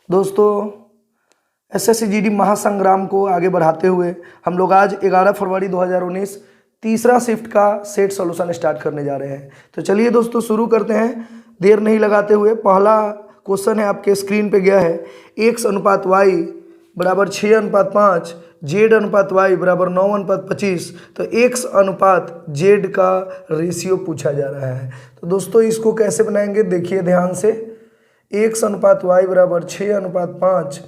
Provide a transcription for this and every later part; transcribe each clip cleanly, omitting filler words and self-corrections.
दोस्तों, SSC GD महासंग्राम को आगे बढ़ाते हुए हम लोग आज 11 फरवरी 2019 तीसरा शिफ्ट का सेट सॉल्यूशन स्टार्ट करने जा रहे हैं। तो चलिए दोस्तों शुरू करते हैं देर नहीं लगाते हुए। पहला क्वेश्चन है, आपके स्क्रीन पे गया है, x अनुपात y बराबर 6:5, z अनुपात y बराबर 9:25। तो x अनुपात z का रेशियो पूछा जा रहा है। तो दोस्तों इसको कैसे बनाएंगे देखिए ध्यान से। x अनुपात y बराबर 6:5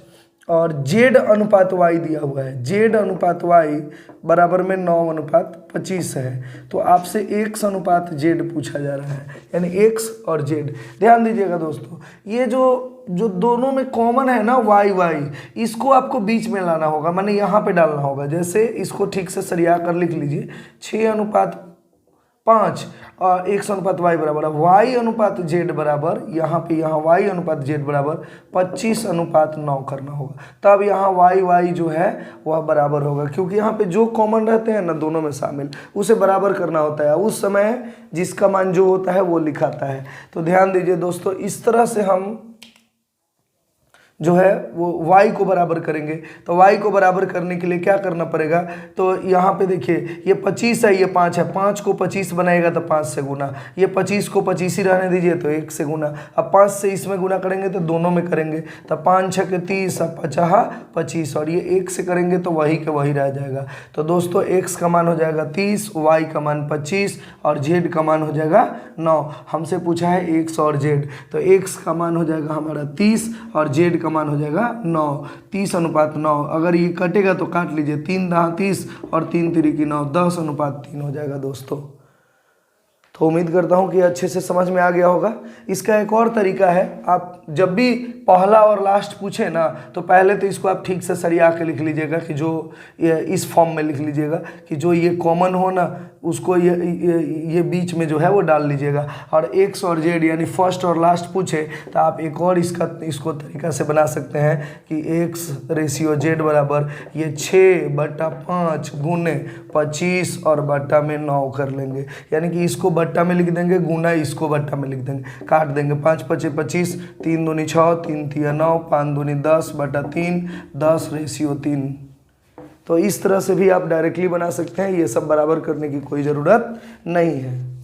और z अनुपात y दिया हुआ है, z अनुपात y बराबर में 9:25 है। तो आपसे x अनुपात z पूछा जा रहा है, यानी x और z। ध्यान दीजिएगा दोस्तों, ये जो दोनों में कॉमन है ना y, इसको आपको बीच में लाना होगा, माने यहाँ पे डालना होगा। जैसे इसको ठीक से सरिया कर लिख लीजिए, 6:5 और x अनुपात y बराबर y अनुपात z बराबर यहाँ y अनुपात z बराबर 25:9 करना होगा। तब यहाँ y जो है वह बराबर होगा, क्योंकि यहाँ पे जो कॉमन रहते हैं ना दोनों में शामिल, उसे बराबर करना होता है। उस समय जिसका मान जो होता है वो लिखाता है। तो ध्यान दीजिए दोस्तों, इस तरह से हम जो है वो y को बराबर करेंगे। तो y को बराबर करने के लिए क्या करना पड़ेगा, तो यहाँ पे देखिए ये 25 है, ये 5 है, 5 को 25 बनाएगा तो 5 से गुना, ये 25 को 25 ही रहने दीजिए तो 1 से गुना। अब 5 से इसमें गुना करेंगे तो दोनों में करेंगे, तो 5 6 के 30, अब 50 और ये 1 से करेंगे तो वही के वही रह जाएगा। तो दोस्तों x का मान हो जाएगा 30, y का मान 25 और z का मान हो जाएगा 9। हमसे पूछा है x और z, तो x का मान हो जाएगा हमारा 30 और z मान हो जाएगा 9। 30:9, अगर ये कटेगा तो काट लीजिए, 3 10 30 और 3 3 9, 10:3 हो जाएगा दोस्तों। तो उम्मीद करता हूँ कि अच्छे से समझ में आ गया होगा। इसका एक और तरीका है, आप जब भी पहला और लास्ट पूछे ना तो पहले तो इसको आप ठीक से सरिया के लिख लीजिएगा, कि जो इस फॉर्म में लिख लीजिएगा कि जो ये कॉमन हो ना उसको ये बीच में जो है वो डाल लीजिएगा। और x और z यानी फर्स्ट और लास्ट पूछे तो आप एक और इसको तरीका से बना सकते हैं कि x रेशियो z बराबर ये 6/5 गुने 25 और बट्टा में 9 कर लेंगे, यानी कि इसको बट्टा में लिख देंगे, गुना इसको बट्टा में लिख देंगे, काट देंगे। 5 5 25, 3 दूनी 6, 3 3 9, 5 दूनी 10/3, 10:3। तो इस तरह से भी आप डायरेक्टली बना सकते हैं, ये सब बराबर करने की कोई ज़रूरत नहीं है।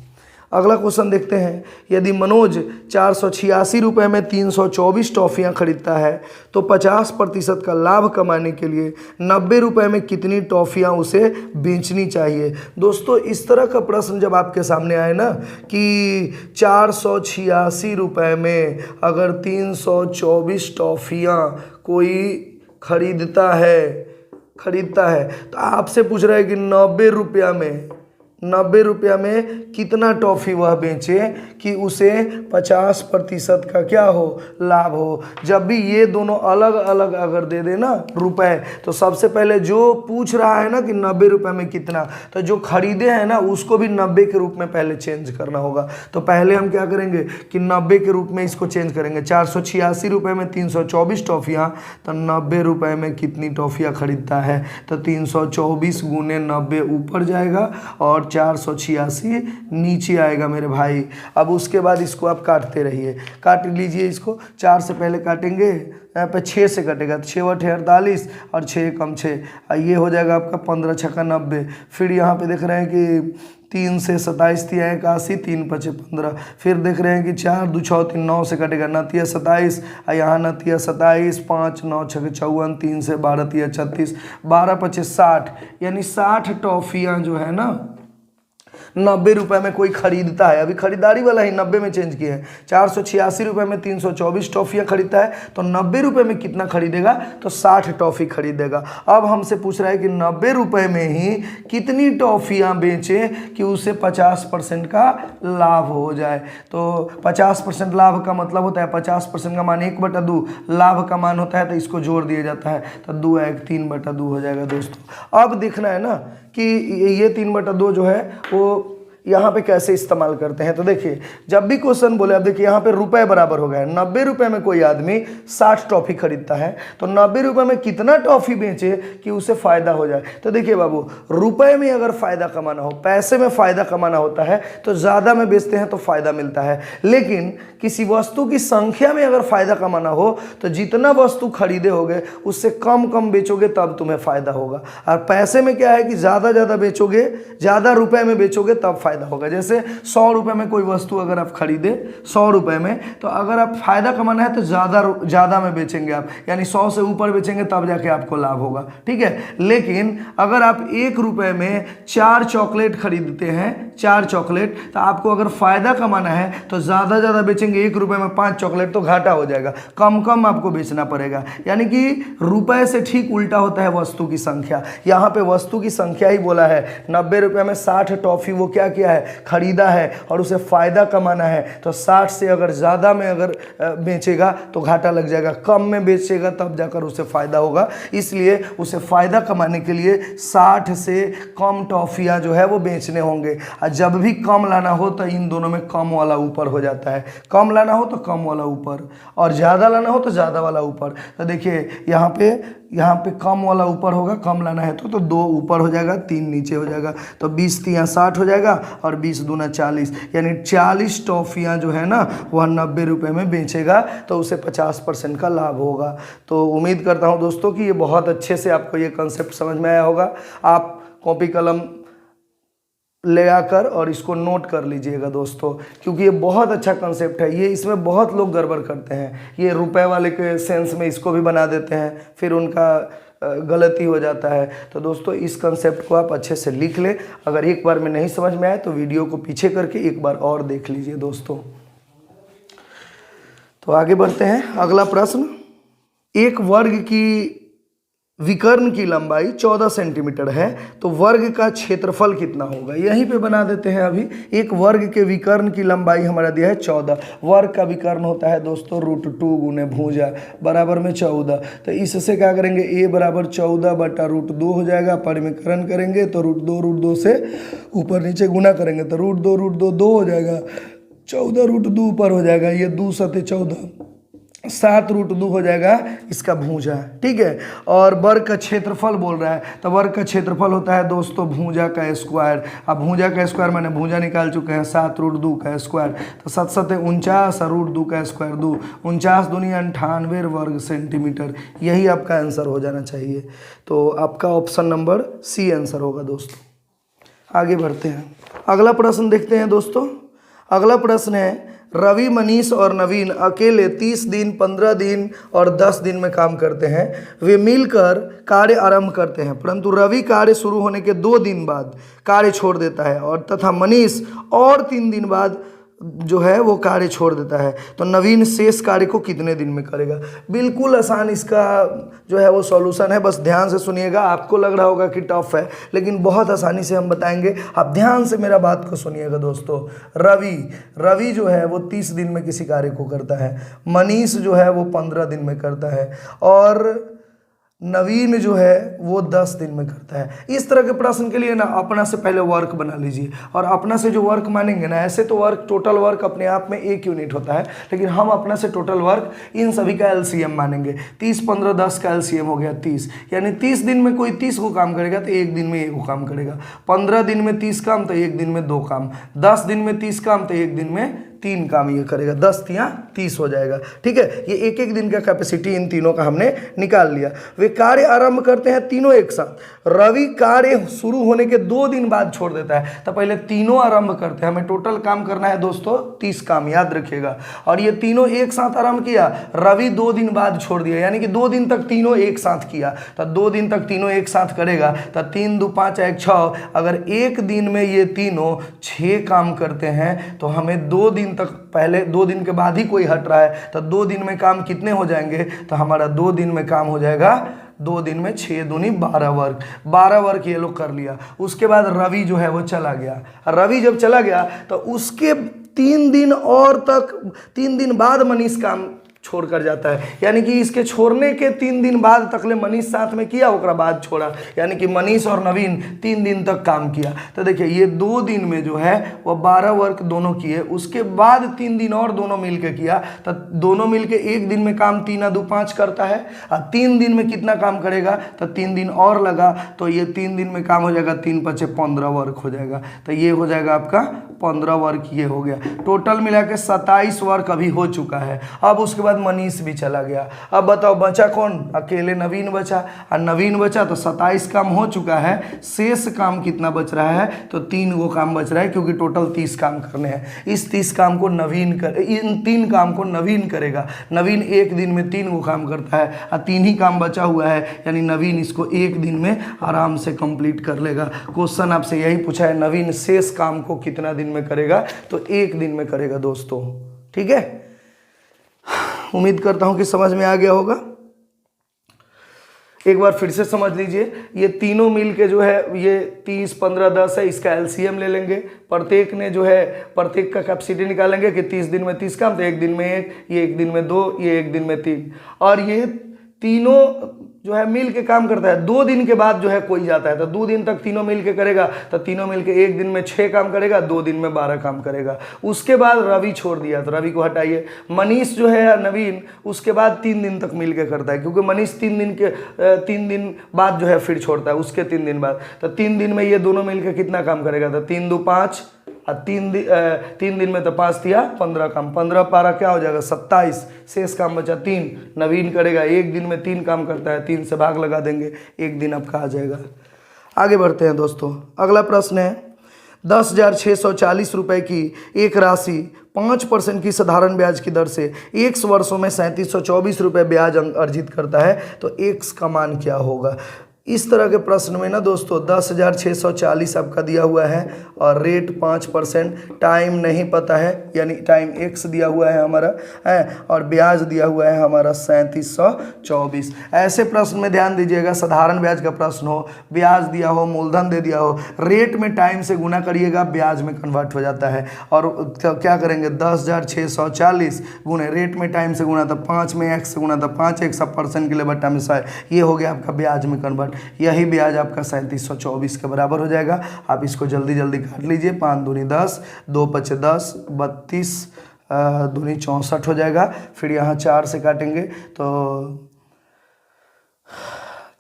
अगला क्वेश्चन देखते हैं, यदि मनोज 486 रुपये में 324 टॉफ़ियाँ खरीदता है तो 50% का लाभ कमाने के लिए 90 रुपये में कितनी टॉफ़ियाँ उसे बेचनी चाहिए। दोस्तों इस तरह का प्रश्न जब आपके सामने आए ना कि 486 रुपये में अगर 324 टॉफ़ियाँ कोई खरीदता है तो आपसे पूछ रहा है कि 90 रुपया में कितना टॉफ़ी वह बेचे कि उसे 50% का क्या हो, लाभ हो। जब भी ये दोनों अलग अलग अगर दे देना रुपए, तो सबसे पहले जो पूछ रहा है ना कि 90 रुपये में कितना, तो जो खरीदे हैं ना उसको भी 90 के रूप में पहले चेंज करना होगा। तो पहले हम क्या करेंगे कि 90 के रूप में इसको चेंज करेंगे। 486 रुपये में 324 टॉफ़ियाँ, तो 90 रुपये में कितनी टॉफ़ियाँ खरीदता है, तो 324 गुने 90 ऊपर जाएगा और 486 नीचे आएगा मेरे भाई। अब उसके बाद इसको आप काटते रहिए, काट लीजिए। इसको 4 से पहले काटेंगे, यहाँ पे 6 से कटेगा तो 6 × 48 और 6 कम 6, ये हो जाएगा आपका 15 छक्का 90। फिर यहाँ पे देख रहे हैं कि 3 से 27 तिया 81, 3 5 15। फिर देख रहे हैं कि 4 2 6 3 9 से कटेगा 9 तिया 27, यहाँ 9 तिया 27, 5 9 6 54, 3 से 12 तिया 36, 12 5 60, यानी 60 टॉफ़ियाँ जो है ना 90 रुपये में कोई खरीदता है। अभी खरीदारी वाला ही 90 में चेंज किए हैं। 486 रुपये में 324 टॉफ़ियाँ खरीदता है, तो 90 रुपये में कितना खरीदेगा, तो 60 टॉफ़ी खरीदेगा। अब हमसे पूछ रहा है कि 90 रुपये में ही कितनी टॉफ़ियाँ बेचे कि उसे 50% का लाभ हो जाए। तो 50% लाभ का मतलब होता है 50% का मान 1/2, लाभ का मान होता है तो इसको जोड़ दिया जाता है, तो 2 1 3/2 हो जाएगा दोस्तों। अब देखना है ना कि ये 3/2 जो है वो यहाँ पे कैसे इस्तेमाल करते हैं। तो देखिए जब भी क्वेश्चन बोले, अब देखिए यहाँ पे रुपए बराबर हो गया, 90 रुपए में कोई आदमी 60 टॉफी खरीदता है, तो 90 रुपए में कितना टॉफी बेचे कि उसे फायदा हो जाए। तो देखिए बाबू, रुपए में अगर फायदा कमाना हो, पैसे में फायदा कमाना होता है तो ज़्यादा में बेचते हैं तो फायदा मिलता है। लेकिन किसी वस्तु की संख्या में अगर फायदा कमाना हो तो जितना वस्तु खरीदे होगे उससे कम कम बेचोगे तब तुम्हें फायदा होगा। और पैसे में क्या है कि ज़्यादा बेचोगे, ज़्यादा रुपए में बेचोगे तब फायदा होगा। जैसे 100 रुपए में कोई वस्तु अगर आप खरीदे 100 रुपए में, तो अगर आप फायदा कमाना है तो ज़्यादा में बेचेंगे आप, यानी 100 से ऊपर बेचेंगे तब जाके आपको लाभ होगा, ठीक है। लेकिन अगर आप 1 रुपए में 4 चॉकलेट खरीदते हैं, 4 चॉकलेट, तो आपको अगर फायदा कमाना है तो ज़्यादा बेचेंगे, 1 रुपए में 5 चॉकलेट तो घाटा हो जाएगा, कम आपको बेचना पड़ेगा। यानी कि रुपए से ठीक उल्टा होता है वस्तु की संख्या। यहाँ पे वस्तु की संख्या ही बोला है, 90 रुपए में 60 टॉफी वो क्या किया है, खरीदा है, और उसे फायदा कमाना है तो 60 से अगर ज़्यादा में अगर बेचेगा तो घाटा लग जाएगा, कम में बेचेगा तब जाकर उसे फायदा होगा। इसलिए उसे फायदा कमाने के लिए 60 से कम टॉफियाँ जो है वो बेचने होंगे। और जब भी कम लाना हो तो इन दोनों में कम वाला ऊपर हो जाता है, कम लाना हो तो कम वाला ऊपर, और ज़्यादा लाना हो तो ज़्यादा वाला ऊपर। तो देखिए यहाँ पे कम वाला ऊपर होगा, कम लाना है तो 2 ऊपर हो जाएगा, 3 नीचे हो जाएगा, तो 20 तिया 60 हो जाएगा और 20 दूना 40, यानी 40 टॉफियाँ जो है ना वह 90 रुपए में बेचेगा तो उसे 50% का लाभ होगा। तो उम्मीद करता हूँ दोस्तों कि ये बहुत अच्छे से आपको ये कंसेप्ट समझ में आया होगा। आप कॉपी कलम ले आकर और इसको नोट कर लीजिएगा दोस्तों, क्योंकि ये बहुत अच्छा कंसेप्ट है। ये इसमें बहुत लोग गड़बड़ करते हैं, ये रुपए वाले के सेंस में इसको भी बना देते हैं, फिर उनका गलती हो जाता है। तो दोस्तों इस कंसेप्ट को आप अच्छे से लिख लें। अगर एक बार में नहीं समझ में आए तो वीडियो को पीछे करके एक बार और देख लीजिए दोस्तों। तो आगे बढ़ते हैं। अगला प्रश्न, एक वर्ग की विकर्ण की लंबाई 14 सेंटीमीटर है तो वर्ग का क्षेत्रफल कितना होगा। यहीं पे बना देते हैं। अभी एक वर्ग के विकर्ण की लंबाई हमारा दिया है 14, वर्ग का विकर्ण होता है दोस्तों √2 गुने भुजा बराबर में 14। तो इससे क्या करेंगे, a बराबर 14 बटा √2 हो जाएगा। परिमीकरण करेंगे तो √2 से ऊपर नीचे गुना करेंगे तो √2 2 हो जाएगा, 14 √2 ऊपर हो जाएगा, ये 2 सते 14, 7 √2 हो जाएगा इसका भुजा, ठीक है। और वर्ग का क्षेत्रफल बोल रहा है, तो वर्ग का क्षेत्रफल होता है दोस्तों भुजा का स्क्वायर। अब भुजा का स्क्वायर मैंने भुजा निकाल चुके हैं, 7 √2 का स्क्वायर, तो 7 सते 49 और √2 का स्क्वायर 2, 49 दूनी 98 वर्ग सेंटीमीटर। यही आपका आंसर हो जाना चाहिए। तो आपका ऑप्शन नंबर सी आंसर होगा दोस्तों। आगे बढ़ते हैं। अगला प्रश्न देखते हैं दोस्तों। अगला प्रश्न है, रवि, मनीष और नवीन अकेले 30 दिन, 15 दिन और 10 दिन में काम करते हैं। वे मिलकर कार्य आरंभ करते हैं, परंतु रवि कार्य शुरू होने के 2 दिन बाद कार्य छोड़ देता है और तथा मनीष और 3 दिन बाद जो है वो कार्य छोड़ देता है। तो नवीन शेष कार्य को कितने दिन में करेगा। बिल्कुल आसान इसका जो है वो सॉल्यूशन है, बस ध्यान से सुनिएगा। आपको लग रहा होगा कि टफ है, लेकिन बहुत आसानी से हम बताएंगे। आप ध्यान से मेरा बात को सुनिएगा दोस्तों। रवि जो है वो 30 दिन में किसी कार्य को करता है, मनीष जो है वो 15 दिन में करता है, और नवीन जो है वो 10 दिन में करता है। इस तरह के प्रश्न के लिए ना अपना से पहले वर्क बना लीजिए, और अपना से जो वर्क मानेंगे ना, ऐसे तो वर्क टोटल वर्क अपने आप में 1 यूनिट होता है, लेकिन हम अपना से टोटल वर्क इन सभी का एलसीएम मानेंगे। 30 15 10 का एलसीएम हो गया 30, यानी 30 दिन में कोई 30 को काम करेगा तो 1 दिन में 1 को काम करेगा। 15 दिन में 30 काम तो 1 दिन में 2 काम, 10 दिन में 30 काम तो 1 दिन में 3 काम ये करेगा, 10 तिया 30 हो जाएगा, ठीक है। ये एक एक दिन का कैपेसिटी इन तीनों का हमने निकाल लिया। वे कार्य आरंभ करते हैं तीनों एक साथ। रवि कार्य शुरू होने के 2 दिन बाद छोड़ देता है, तो पहले तीनों आरंभ करते हैं। हमें टोटल काम करना है दोस्तों 30 काम, याद रखिएगा। और ये तीनों एक साथ आरंभ किया, रवि 2 दिन बाद छोड़ दिया, यानी कि 2 दिन तक तीनों एक साथ किया। तो 2 दिन तक तीनों एक साथ करेगा तो 3 2 5 1 6। अगर एक दिन में ये तीनों 6 काम करते हैं तो हमें 2 दिन तक, पहले 2 दिन के बाद ही कोई हट रहा है, तो 2 दिन में काम कितने हो जाएंगे, तो हमारा 2 दिन में काम हो जाएगा, 2 दिन में 6 दूनी 12 वर्ग, 12 वर्ग ये लोग कर लिया। उसके बाद रवि जो है वो चला गया। रवि जब चला गया तो उसके 3 दिन और तक, 3 दिन बाद मनीष काम छोड़ कर जाता है, यानी कि इसके छोड़ने के 3 दिन बाद तकले मनीष साथ में किया, ओकरा बाद छोड़ा, यानी कि मनीष और नवीन 3 दिन तक काम किया। तो देखिए ये 2 दिन में जो है वह 12 वर्क दोनों किए, उसके बाद 3 दिन और दोनों मिलके किया, तो दोनों मिलके 1 दिन में काम 3 2 5 करता है, और 3 दिन में कितना काम करेगा, तो 3 दिन और लगा, तो ये 3 दिन में काम हो जाएगा, 3 5 15 वर्क हो जाएगा। तो ये हो जाएगा आपका 15 वर्क, ये हो गया। टोटल मिला के 27 वर्क अभी हो चुका है। अब उसके बाद मनीष भी चला गया। अब बताओ बचा कौन, अकेले नवीन बचा, और नवीन बचा तो 27 काम हो चुका है, शेष काम कितना बच रहा है, तो 3 गो काम बच रहा है, क्योंकि टोटल 30 काम करने हैं। इस 30 काम को नवीन इन 3 काम को नवीन करेगा। नवीन 1 दिन में 3 गो काम करता है, और 3 ही काम बचा हुआ है, यानी नवीन इसको 1 दिन में आराम से कंप्लीट कर लेगा। क्वेश्चन आपसे यही पूछा है, नवीन शेष काम को कितना दिन में करेगा, तो 1 दिन में करेगा दोस्तों। ठीक है, उम्मीद करता हूं कि समझ में आ गया होगा। एक बार फिर से समझ लीजिए, ये तीनों मिल के जो है ये 30 15 10 है, इसका एलसीएम ले लेंगे। प्रत्येक ने जो है प्रत्येक का कैपेसिटी निकालेंगे कि 30 दिन में 30 काम, तो 1 दिन में 1, ये 1 दिन में 2, ये 1 दिन में 3, और ये तीनों जो है मिल के काम करता है। 2 दिन के बाद जो है कोई जाता है, तो 2 दिन तक तीनों मिल के करेगा, तो तीनों मिल के 1 दिन में 6 काम करेगा, 2 दिन में 12 काम करेगा। उसके बाद रवि छोड़ दिया, तो रवि को हटाइए। मनीष जो है नवीन उसके बाद 3 दिन तक मिल के करता है, क्योंकि मनीष 3 दिन बाद जो है फिर छोड़ता है, उसके 3 दिन बाद। तो 3 दिन में ये दोनों मिल के कितना काम करेगा, तो 3 2 5, और 3 दिन में तो 5 दिया 15 काम, 15 पारा क्या हो जाएगा 27, शेष काम बचा 3, नवीन करेगा 1 दिन में 3 काम करता है, 3 से भाग लगा देंगे, 1 दिन आपका आ जाएगा। आगे बढ़ते हैं दोस्तों, अगला प्रश्न है 10,640 रुपये की एक राशि 5% की साधारण ब्याज की दर से x वर्षों में 3724 रुपये ब्याज अर्जित करता है, तो x का मान क्या होगा। इस तरह के प्रश्न में ना दोस्तों 10,640 आपका दिया हुआ है, और रेट 5%, टाइम नहीं पता है, यानी टाइम x दिया हुआ है हमारा है, और ब्याज दिया हुआ है हमारा 3724। ऐसे प्रश्न में ध्यान दीजिएगा, साधारण ब्याज का प्रश्न हो, ब्याज दिया हो, मूलधन दे दिया हो, रेट में टाइम से गुना करिएगा, ब्याज में कन्वर्ट हो जाता है। और क्या करेंगे, 10,640 गुने रेट में टाइम से गुना, तो 5 में x से गुना, तो 5x % के लिए बट्टा में 100, ये हो गया आपका ब्याज में कन्वर्ट। यही ब्याज आपका 3724 के बराबर हो जाएगा। आप इसको जल्दी जल्दी काट लीजिए, 5 दूनी 10, 2 पचे 10, 32 दूनी 64 हो जाएगा। फिर यहाँ 4 से काटेंगे तो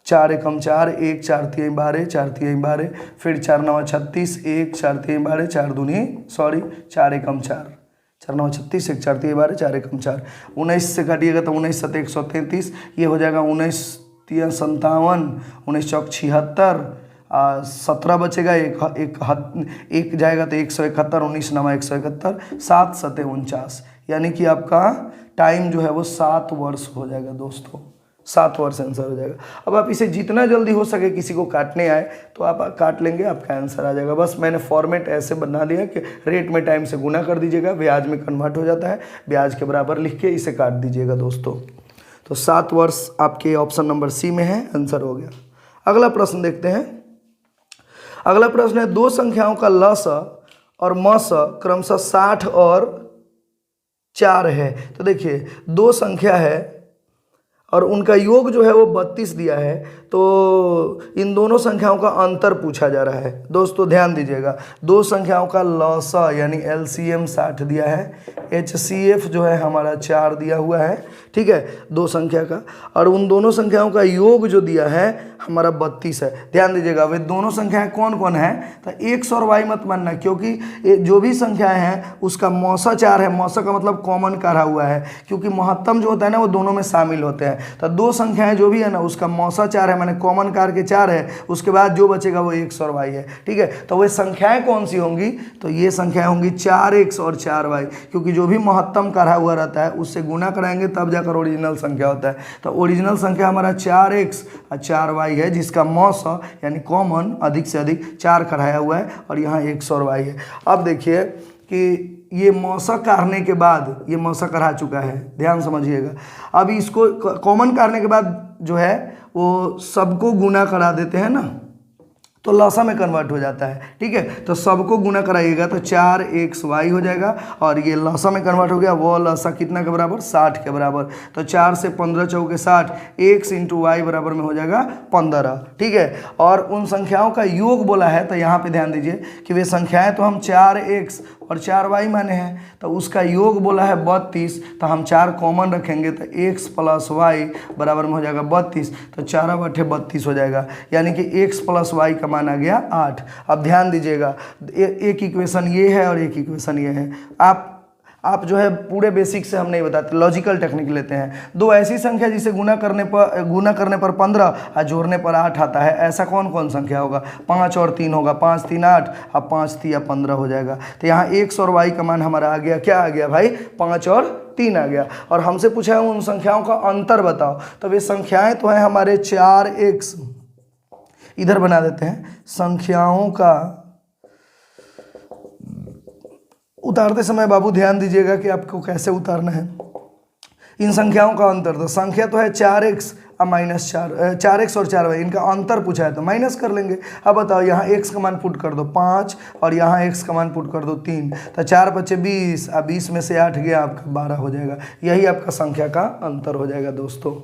4 एकम 4, 1 4 3 12, 4 3 12, फिर 4 9 36, 1 4 3 12, 4 दूनी 4 एकम 4, 4 9 36, 1 4 3 12, 4 एकम 4, 19 से काटिएगा तो 19 7 133, ये हो जाएगा 19 3 57, 19 चौक 76, 17 बचेगा, एक जाएगा तो 171, 19 9 171, 7 7 49, यानी कि आपका टाइम जो है वो 7 वर्ष हो जाएगा दोस्तों, 7 वर्ष आंसर हो जाएगा। अब आप इसे जितना जल्दी हो सके किसी को काटने आए तो आप काट लेंगे, आपका आंसर आ जाएगा। बस मैंने फॉर्मेट ऐसे बना दिया कि रेट में टाइम से गुना कर दीजिएगा, ब्याज में कन्वर्ट हो जाता है, ब्याज के बराबर लिख के इसे काट दीजिएगा दोस्तों। तो 7 वर्ष आपके ऑप्शन नंबर सी में है, आंसर हो गया। अगला प्रश्न देखते हैं। अगला प्रश्न है 2 संख्याओं का लस और मस क्रमशः 60 और 4 है। तो देखिए 2 संख्या है और उनका योग जो है वो 32 दिया है, तो इन दोनों संख्याओं का अंतर पूछा जा रहा है। दोस्तों ध्यान दीजिएगा, 2 संख्याओं का लसा यानी एलसीएम 60 दिया है, एचसीएफ जो है हमारा 4 दिया हुआ है, ठीक है, 2 संख्या का, और उन दोनों संख्याओं का योग जो दिया है हमारा 32 है। ध्यान दीजिएगा, वे दोनों संख्याएं कौन कौन है, तो x और y मत मानना, क्योंकि जो भी संख्याएं हैं उसका मौसा 4 है, मौसा का मतलब कॉमन करा हुआ है, क्योंकि महत्तम जो होता है ना वो दोनों में शामिल होते हैं। तो 2 संख्याएं जो भी है ना उसका मौसा 4 है, मैंने कॉमन कार के 4 है, उसके बाद जो बचेगा वो x और y है, ठीक है। तो वे संख्याएं कौन सी होंगी, तो ये संख्याएं होंगी 4x और 4y, क्योंकि जो भी महत्तम करा हुआ रहता है उससे गुना कराएंगे तब जाकर ओरिजिनल संख्या होता है। तो ओरिजिनल संख्या हमारा 4x और 4y है, जिसका मौसा यानी कॉमन अधिक से अधिक 4 कराया हुआ है, और यहाँ x और y है। अब देखिए कि ये मौसा करने के बाद ये मौसा करा चुका है, ध्यान समझिएगा। अब इसको कॉमन करने के बाद जो है वो सबको गुना करा देते हैं ना, तो लसा में कन्वर्ट हो जाता है। ठीक है, तो सबको गुना कराइएगा तो 4xy हो जाएगा और ये लसा में कन्वर्ट हो गया, वो लसा कितना के बराबर 60 के बराबर। तो 4 से 15 चौके 60, x इंटू वाई बराबर में हो जाएगा 15। ठीक है, और उन संख्याओं का योग बोला है तो यहाँ पे ध्यान दीजिए कि वे संख्याएं तो हम 4x और 4y माने हैं, तो उसका योग बोला है 32, तो हम 4 कॉमन रखेंगे तो x प्लस वाई बराबर में हो जाएगा 32, तो 4/32 हो जाएगा, यानी कि x प्लस वाई का मान आ गया 8। अब ध्यान दीजिएगा, एक इक्वेशन ये है और एक इक्वेशन ये है। आप जो है पूरे बेसिक से हम नहीं बताते, लॉजिकल टेक्निक लेते हैं। दो ऐसी संख्या जिसे गुना करने पर 15 और जोड़ने पर 8 आता है, ऐसा कौन कौन संख्या होगा? 5 और 3 होगा, 5 3 8 और 5 3 15 हो जाएगा। तो यहाँ x और y का मान हमारा आ गया, क्या आ गया भाई? 5 और 3 आ गया। और हमसे पूछा है उन संख्याओं का अंतर बताओ, तो वे संख्याएं तो हैं हमारे 4x, इधर बना देते हैं, संख्याओं का उतारते समय बाबू ध्यान दीजिएगा कि आपको कैसे उतारना है। इन संख्याओं का अंतर, तो संख्या तो है 4x और -4, 4x और 4y, इनका अंतर पूछा है तो माइनस कर लेंगे। अब बताओ, यहाँ x का मान पुट कर दो 5 और यहाँ x का मान पुट कर दो 3, तो 4 बचे 20 और 20 में से 8 गया आपका 12 हो जाएगा। यही आपका संख्या का अंतर हो जाएगा दोस्तों।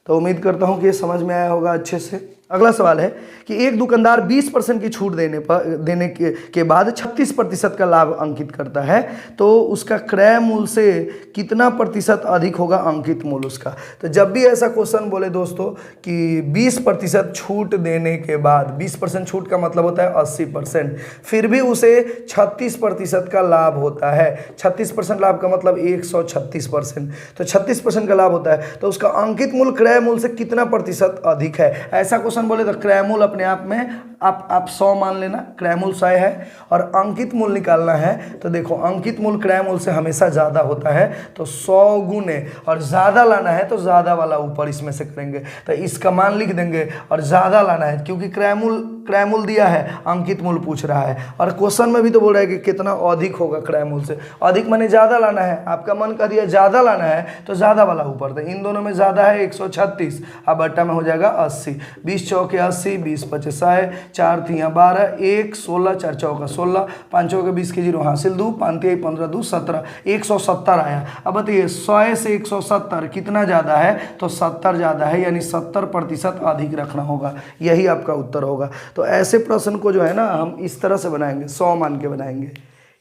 तो उम्मीद करता हूँ कि ये समझ में आया होगा अच्छे से। अगला सवाल है कि एक दुकानदार 20% की छूट देने के बाद 36% का लाभ अंकित करता है, तो उसका क्रय मूल्य से कितना प्रतिशत अधिक होगा अंकित मूल्य उसका? तो जब भी ऐसा क्वेश्चन बोले दोस्तों कि 20% छूट देने के बाद, 20% छूट का मतलब होता है 80%, फिर भी उसे 36% का लाभ होता है। 36% लाभ का मतलब 136%, तो 36% का लाभ होता है, तो उसका अंकित मूल्य क्रय मूल्य से कितना प्रतिशत अधिक है? ऐसा क्वेश्चन बोले तो क्रय मूल्य अपने आप में आप 100 मान लेना, क्रय मूल्य 100 है, और अंकित मूल्य निकालना है तो देखो अंकित मूल्य क्रय मूल्य से हमेशा ज़्यादा होता है, तो 100 गुने, और ज़्यादा लाना है तो ज़्यादा वाला ऊपर इसमें से करेंगे, तो इसका मान लिख देंगे, और ज़्यादा लाना है क्योंकि क्रय मूल्य दिया है, अंकित मूल्य पूछ रहा है, और क्वेश्चन में भी तो बोल रहा है कि कितना अधिक होगा क्रय मूल्य से। अधिक माने ज़्यादा लाना है, आपका मन कर दिया ज़्यादा लाना है तो ज़्यादा वाला ऊपर, तो इन दोनों में ज़्यादा है 136, अब बट्टा में हो जाएगा 80, 20 चौके 80, 20 पचे 100, 4 3 12, 1 16, 4 चौका 16, 5 चौके 20 के 0 हासिल 2, 5 3 15 2 17, 170 आया। अब बताइए 100 से 170 कितना ज़्यादा है? तो 70 ज़्यादा है, यानी 70% अधिक रखना होगा, यही आपका उत्तर होगा। तो ऐसे प्रश्न को जो है ना हम इस तरह से बनाएंगे, 100 मान के बनाएंगे।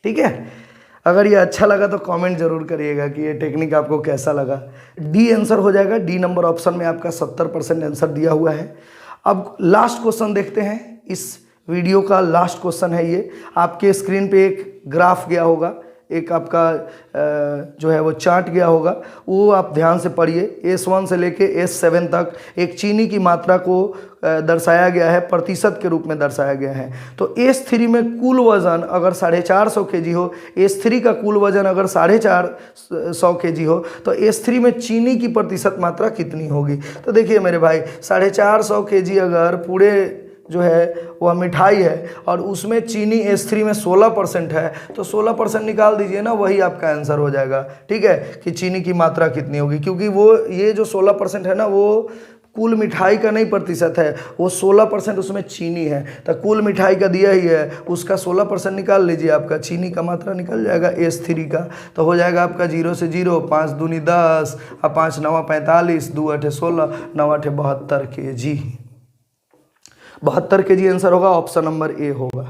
ठीक है, अगर ये अच्छा लगा तो कमेंट जरूर करिएगा कि ये टेक्निक आपको कैसा लगा। डी आंसर हो जाएगा, डी नंबर ऑप्शन में आपका 70% आंसर दिया हुआ है। अब लास्ट क्वेश्चन देखते हैं, इस वीडियो का लास्ट क्वेश्चन है ये। आपके स्क्रीन पे एक ग्राफ गया होगा, एक आपका जो है वो चार्ट गया होगा, वो आप ध्यान से पढ़िए। S1 से लेके S7 तक एक चीनी की मात्रा को दर्शाया गया है, प्रतिशत के रूप में दर्शाया गया है। तो S3 में कुल वजन अगर 450 kg हो, S3 का कुल वजन अगर 450 kg हो, तो S3 में चीनी की प्रतिशत मात्रा कितनी होगी? तो देखिए मेरे भाई, 450 kg अगर पूरे जो है वह मिठाई है और उसमें चीनी S3 में 16% है, तो 16% निकाल दीजिए ना, वही आपका आंसर हो जाएगा। ठीक है, कि चीनी की मात्रा कितनी होगी, क्योंकि वो ये जो 16% है ना, वो कुल मिठाई का नहीं प्रतिशत है, वो 16% उसमें चीनी है, तो कुल मिठाई का दिया ही है, उसका 16% निकाल लीजिए, आपका चीनी का मात्रा निकल जाएगा S3 का। तो हो जाएगा आपका 0 से 0, 5 दूनी 10 और 5 9 45, 2 8 16, 9 8 72 kg। 72 kg आंसर होगा, ऑप्शन नंबर ए होगा।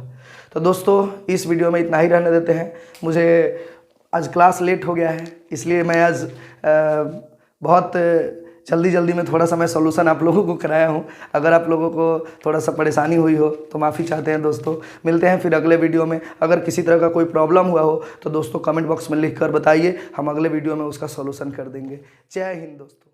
तो दोस्तों इस वीडियो में इतना ही रहने देते हैं। मुझे आज क्लास लेट हो गया है, इसलिए मैं आज बहुत जल्दी में थोड़ा सा मैं सोल्यूशन आप लोगों को कराया हूँ। अगर आप लोगों को थोड़ा सा परेशानी हुई हो तो माफ़ी चाहते हैं दोस्तों। मिलते हैं फिर अगले वीडियो में। अगर किसी तरह का कोई प्रॉब्लम हुआ हो तो दोस्तों कमेंट बॉक्स में लिख कर बताइए, हम अगले वीडियो में उसका सोल्यूशन कर देंगे। जय हिंद दोस्तों।